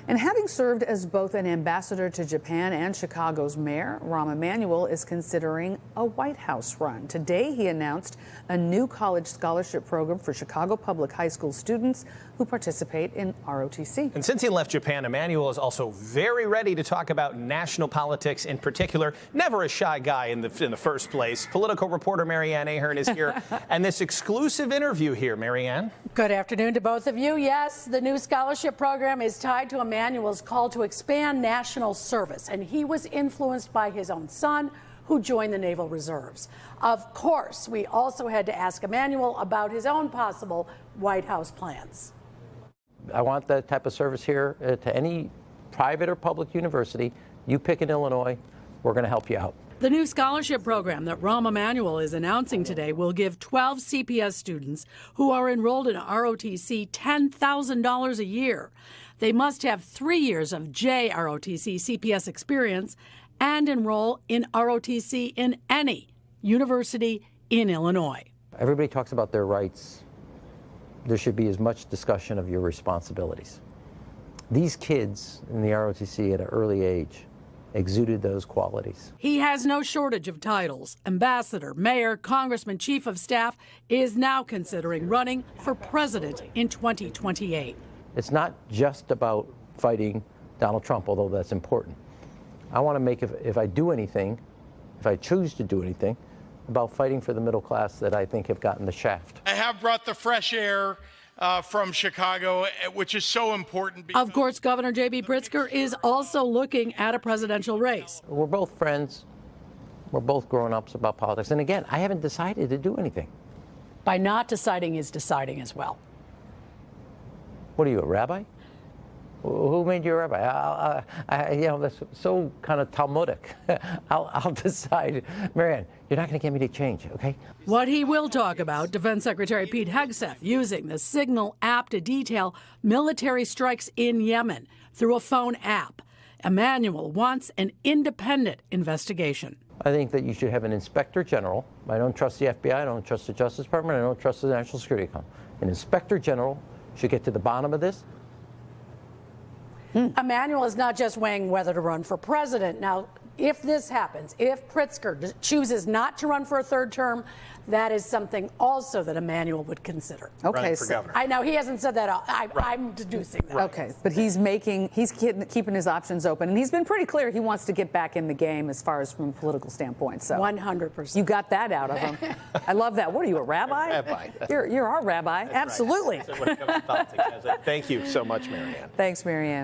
And having served as both an ambassador to Japan and Chicago's mayor, Rahm Emanuel is considering a White House run. Today, he announced a new college scholarship program for Chicago public high school students who participate in ROTC. And since he left Japan, Emanuel is also very ready to talk about national politics in particular. Never a shy guy in the first place. Political reporter Marianne Ahern is here. And this exclusive interview here, Marianne. Good afternoon to both of you. Yes, the new scholarship program is tied to Emanuel's call to expand national service, and he was influenced by his own son, who joined the Naval Reserves. Of course, we also had to ask Emanuel about his own possible White House plans. I want that type of service here to any private or public university. You pick in Illinois, we're going to help you out. The new scholarship program that Rahm Emanuel is announcing today will give 12 CPS students who are enrolled in ROTC $10,000 a year. They must have 3 years of JROTC CPS experience and enroll in ROTC in any university in Illinois. Everybody talks about their rights. There should be as much discussion of your responsibilities. These kids in the ROTC at an early age exuded those qualities. He has no shortage of titles. Ambassador, mayor, congressman, chief of staff is now considering running for president in 2028. It's not just about fighting Donald Trump, although that's important. I want to make, if I do anything, if I choose to do anything, about fighting for the middle class that I think have gotten the shaft. I have brought the fresh air from Chicago, which is so important. Of course, Governor J.B. Pritzker is also looking at a presidential race. We're both friends. We're both grown-ups about politics. And again, I haven't decided to do anything. By not deciding is deciding as well. What are you, a rabbi? Who made you a rabbi? You know, that's so kind of Talmudic. I'll decide. Marianne, you're not going to get me to change, okay? What he will talk about, Defense Secretary Pete Hegseth using the Signal app to detail military strikes in Yemen through a phone app. Emanuel wants an independent investigation. I think that you should have an inspector general. I don't trust the FBI. I don't trust the Justice Department. I don't trust the National Security Council. An inspector general should get to the bottom of this. Emanuel is not just weighing whether to run for president. Now, if this happens, if Pritzker chooses not to run for a third term, that is something also that Emanuel would consider. Okay, for governor. I know he hasn't said that. I'm deducing that. Okay, but he's keeping his options open, and he's been pretty clear he wants to get back in the game as far as from a political standpoint. So 100%. You got that out of him. I love that. What are you, a rabbi? Rabbi. You're our rabbi. That's absolutely. right. So when it comes to politics, thank you so much, Marianne. Thanks, Marianne.